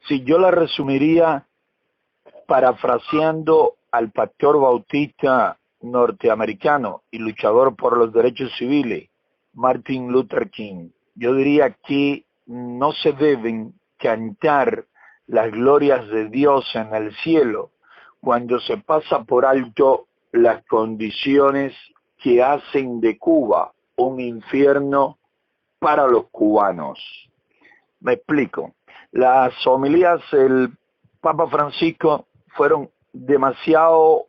Si yo la resumiría parafraseando al pastor bautista norteamericano y luchador por los derechos civiles, Martin Luther King, yo diría que no se deben cantar las glorias de Dios en el cielo cuando se pasa por alto las condiciones que hacen de Cuba un infierno para los cubanos. Me explico. Las homilías del Papa Francisco fueron demasiado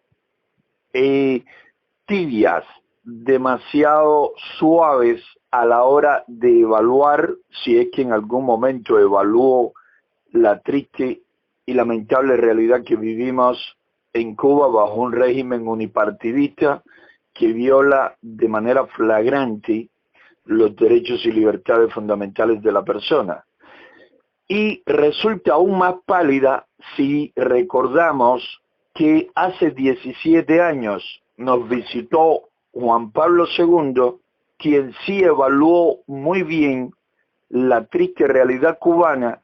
tibias, demasiado suaves a la hora de evaluar, si es que en algún momento evaluó la triste y lamentable realidad que vivimos en Cuba bajo un régimen unipartidista que viola de manera flagrante los derechos y libertades fundamentales de la persona. Y resulta aún más pálida si recordamos que hace 17 años nos visitó Juan Pablo II, quien sí evaluó muy bien la triste realidad cubana,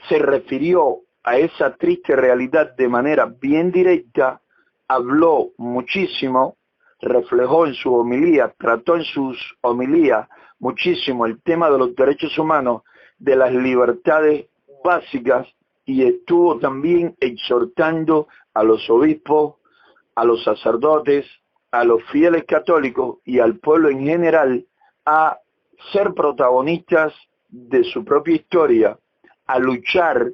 se refirió a esa triste realidad de manera bien directa, habló muchísimo, reflejó en su homilía, trató en sus homilías muchísimo el tema de los derechos humanos, de las libertades básicas, y estuvo también exhortando a los obispos, a los sacerdotes, a los fieles católicos y al pueblo en general a ser protagonistas de su propia historia, a luchar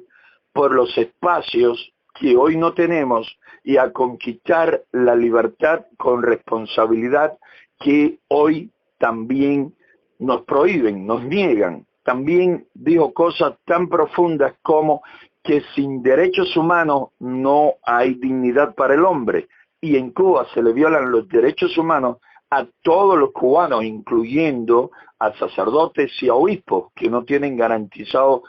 por los espacios que hoy no tenemos y a conquistar la libertad con responsabilidad que hoy también nos prohíben, nos niegan. También dijo cosas tan profundas como que sin derechos humanos no hay dignidad para el hombre. Y en Cuba se le violan los derechos humanos a todos los cubanos, incluyendo a sacerdotes y a obispos, que no tienen garantizado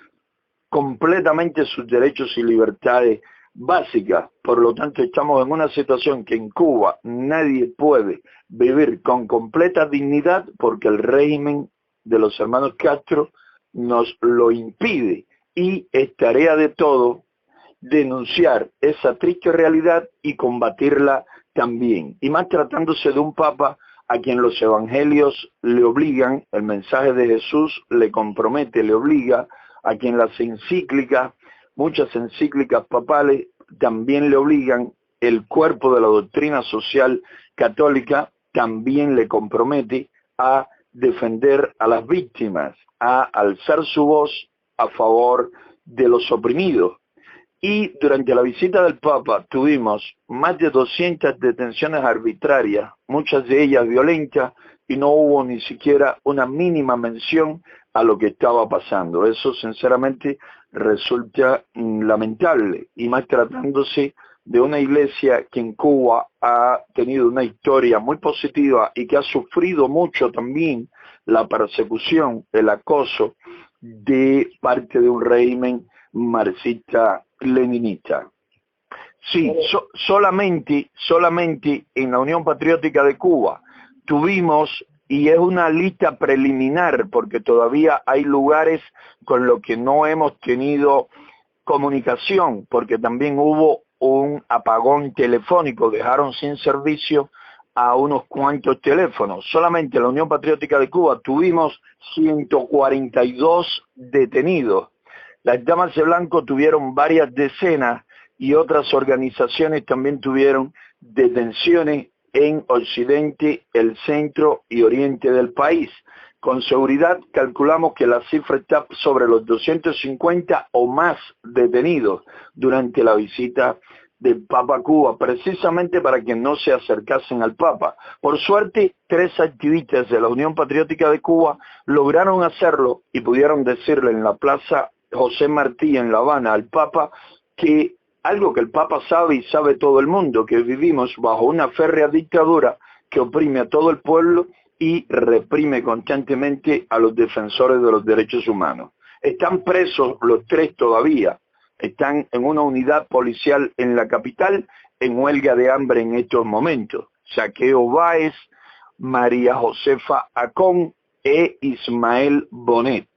completamente sus derechos y libertades básicas. Por lo tanto, estamos en una situación que en Cuba nadie puede vivir con completa dignidad porque el régimen de los hermanos Castro nos lo impide, y es tarea de todo denunciar esa triste realidad y combatirla también. Y más tratándose de un papa a quien los evangelios le obligan, el mensaje de Jesús le compromete, le obliga, a quien las encíclicas, muchas encíclicas papales también le obligan, el cuerpo de la doctrina social católica también le compromete a defender a las víctimas, a alzar su voz a favor de los oprimidos. Y durante la visita del Papa tuvimos más de 200 detenciones arbitrarias, muchas de ellas violentas, y no hubo ni siquiera una mínima mención a lo que estaba pasando. Eso sinceramente resulta lamentable, y más tratándose de una iglesia que en Cuba ha tenido una historia muy positiva y que ha sufrido mucho también la persecución, el acoso de parte de un régimen marxista-leninista. Sí, solamente en la Unión Patriótica de Cuba tuvimos, y es una lista preliminar porque todavía hay lugares con los que no hemos tenido comunicación, porque también hubo un apagón telefónico, dejaron sin servicio a unos cuantos teléfonos. Solamente en la Unión Patriótica de Cuba tuvimos 142 detenidos. Las Damas de Blanco tuvieron varias decenas y otras organizaciones también tuvieron detenciones en Occidente, el centro y oriente del país. Con seguridad calculamos que la cifra está sobre los 250 o más detenidos durante la visita del Papa a Cuba, precisamente para que no se acercasen al Papa. Por suerte, 3 activistas de la Unión Patriótica de Cuba lograron hacerlo y pudieron decirle en la Plaza José Martí en La Habana al Papa que algo que el Papa sabe y sabe todo el mundo, que vivimos bajo una férrea dictadura que oprime a todo el pueblo y reprime constantemente a los defensores de los derechos humanos. Están presos los 3 todavía, están en una unidad policial en la capital, en huelga de hambre en estos momentos. Saqueo Báez, María Josefa Acón e Ismael Bonet.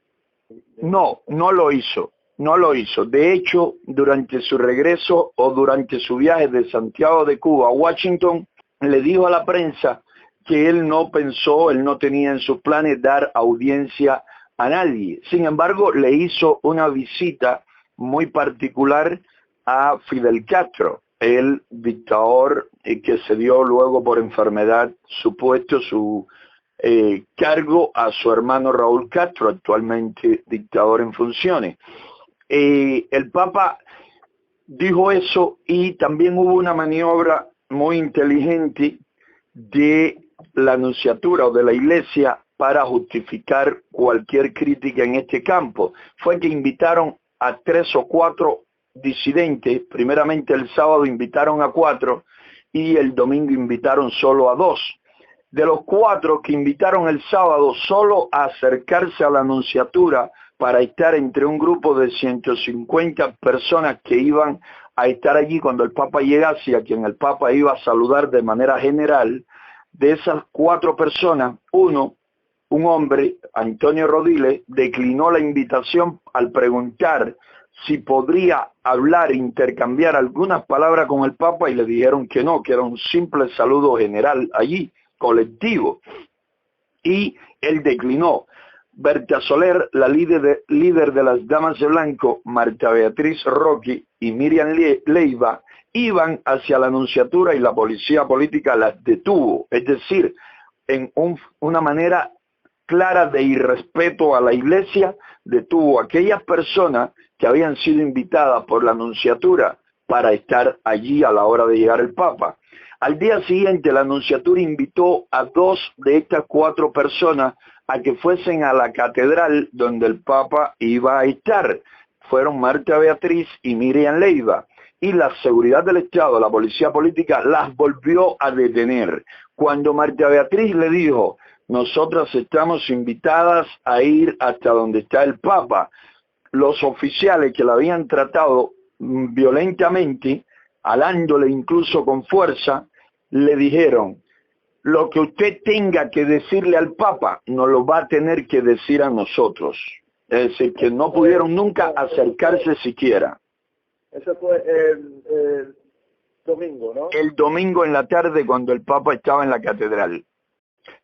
No lo hizo. no lo hizo. De hecho, durante su regreso o durante su viaje de Santiago de Cuba a Washington, le dijo a la prensa que él no pensó, él no tenía en sus planes dar audiencia a nadie. Sin embargo, le hizo una visita muy particular a Fidel Castro, el dictador que se dio luego por enfermedad su puesto, su cargo a su hermano Raúl Castro, actualmente dictador en funciones. El Papa dijo eso y también hubo una maniobra muy inteligente de la nunciatura o de la iglesia para justificar cualquier crítica en este campo. Fue que invitaron a 3 o 4 disidentes, primeramente el sábado invitaron a 4 y el domingo invitaron solo a 2. De los 4 que invitaron el sábado solo a acercarse a la nunciatura para estar entre un grupo de 150 personas que iban a estar allí cuando el Papa llegase y a quien el Papa iba a saludar de manera general, de esas 4 personas, un hombre, Antonio Rodiles, declinó la invitación al preguntar si podría hablar, intercambiar algunas palabras con el Papa y le dijeron que no, que era un simple saludo general allí, colectivo. Y él declinó. Berta Soler, la líder de las Damas de Blanco, Marta Beatriz Roque y Miriam Leiva, iban hacia la nunciatura y la policía política las detuvo. Es decir, en una manera clara de irrespeto a la iglesia, detuvo a aquellas personas que habían sido invitadas por la nunciatura para estar allí a la hora de llegar el Papa. Al día siguiente la nunciatura invitó a 2 de estas 4 personas a que fuesen a la catedral donde el Papa iba a estar. Fueron Marta Beatriz y Miriam Leiva. Y la seguridad del Estado, la policía política, las volvió a detener. Cuando Marta Beatriz le dijo, nosotras estamos invitadas a ir hasta donde está el Papa, los oficiales que la habían tratado violentamente, alándole incluso con fuerza, le dijeron, lo que usted tenga que decirle al Papa, nos lo va a tener que decir a nosotros. Es decir, que no pudieron nunca acercarse siquiera. Eso fue el domingo, ¿no? El domingo en la tarde cuando el Papa estaba en la catedral.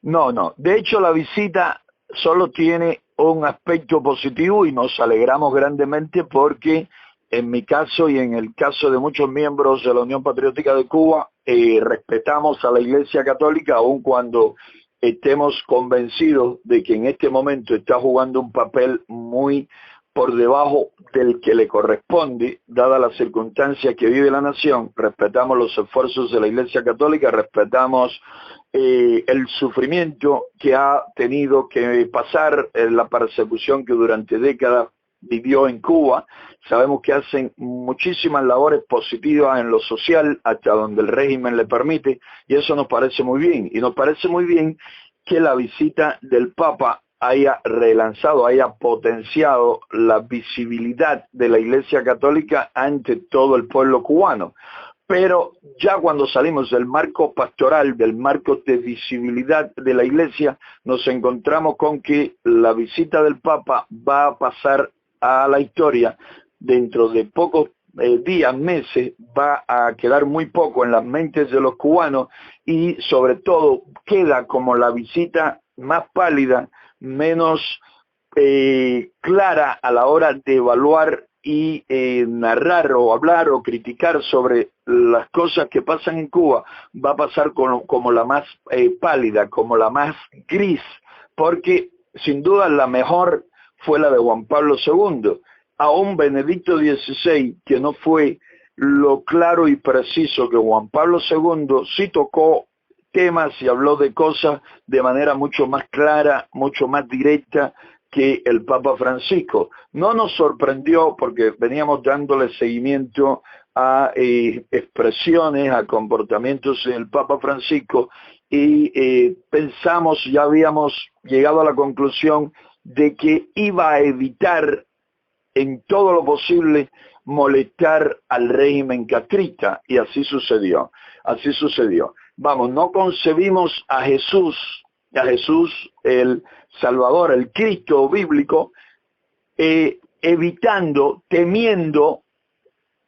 No. De hecho, la visita solo tiene un aspecto positivo y nos alegramos grandemente porque en mi caso y en el caso de muchos miembros de la Unión Patriótica de Cuba, respetamos a la Iglesia Católica aun cuando estemos convencidos de que en este momento está jugando un papel muy por debajo del que le corresponde, dada la circunstancia que vive la nación. Respetamos los esfuerzos de la Iglesia Católica, respetamos el sufrimiento que ha tenido que pasar, la persecución que durante décadas vivió en Cuba. Sabemos que hacen muchísimas labores positivas en lo social hasta donde el régimen le permite y eso nos parece muy bien. Y nos parece muy bien que la visita del Papa haya relanzado, haya potenciado la visibilidad de la Iglesia Católica ante todo el pueblo cubano. Pero ya cuando salimos del marco pastoral, del marco de visibilidad de la Iglesia, nos encontramos con que la visita del Papa va a pasar a la historia dentro de pocos días, meses, va a quedar muy poco en las mentes de los cubanos y sobre todo queda como la visita más pálida, menos clara a la hora de evaluar y narrar o hablar o criticar sobre las cosas que pasan en Cuba. Va a pasar como la más pálida, como la más gris, porque sin duda la mejor fue la de Juan Pablo II. Aún Benedicto XVI, que no fue lo claro y preciso que Juan Pablo II, sí tocó temas y habló de cosas de manera mucho más clara, mucho más directa que el Papa Francisco. No nos sorprendió porque veníamos dándole seguimiento a expresiones, a comportamientos del Papa Francisco y pensamos, ya habíamos llegado a la conclusión de que iba a evitar en todo lo posible molestar al régimen castrista y así sucedió, Vamos, no concebimos a Jesús el Salvador, el Cristo bíblico, evitando, temiendo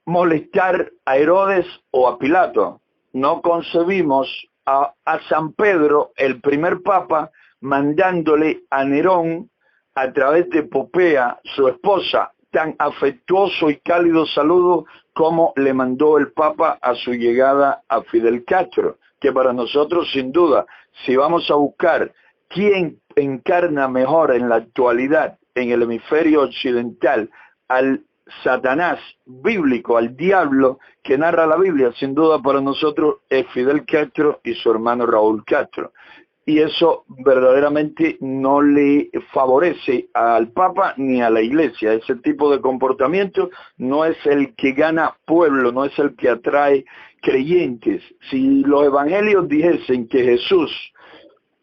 molestar a Herodes o a Pilato. No concebimos a San Pedro, el primer papa, mandándole a Nerón, a través de Popea, su esposa, tan afectuoso y cálido saludo como le mandó el Papa a su llegada a Fidel Castro, que para nosotros sin duda, si vamos a buscar quién encarna mejor en la actualidad en el hemisferio occidental al Satanás bíblico, al diablo que narra la Biblia, sin duda para nosotros es Fidel Castro y su hermano Raúl Castro. Y eso verdaderamente no le favorece al Papa ni a la Iglesia. Ese tipo de comportamiento no es el que gana pueblo, no es el que atrae creyentes. Si los evangelios dijesen que Jesús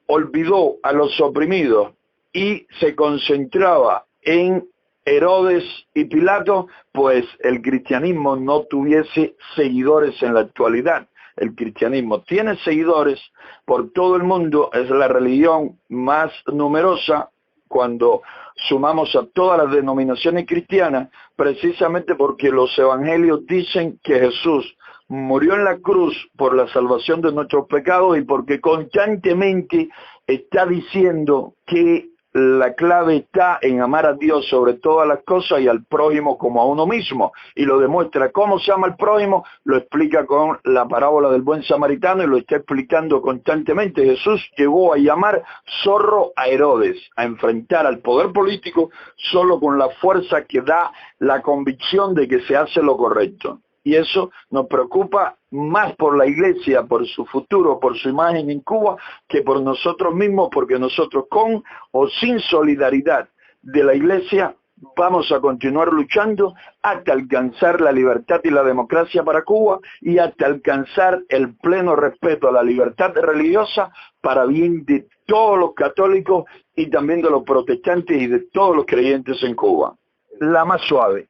olvidó a los oprimidos y se concentraba en Herodes y Pilato, pues el cristianismo no tuviese seguidores en la actualidad. El cristianismo tiene seguidores por todo el mundo, es la religión más numerosa cuando sumamos a todas las denominaciones cristianas, precisamente porque los evangelios dicen que Jesús murió en la cruz por la salvación de nuestros pecados y porque constantemente está diciendo que la clave está en amar a Dios sobre todas las cosas y al prójimo como a uno mismo. Y lo demuestra. ¿Cómo se ama al prójimo? Lo explica con la parábola del buen samaritano y lo está explicando constantemente. Jesús llegó a llamar zorro a Herodes, a enfrentar al poder político solo con la fuerza que da la convicción de que se hace lo correcto. Y eso nos preocupa más por la Iglesia, por su futuro, por su imagen en Cuba, que por nosotros mismos, porque nosotros con o sin solidaridad de la Iglesia vamos a continuar luchando hasta alcanzar la libertad y la democracia para Cuba y hasta alcanzar el pleno respeto a la libertad religiosa para bien de todos los católicos y también de los protestantes y de todos los creyentes en Cuba. La más suave,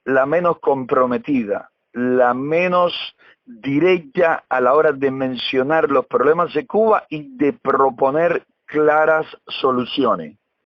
la menos comprometida, la menos directa a la hora de mencionar los problemas de Cuba y de proponer claras soluciones.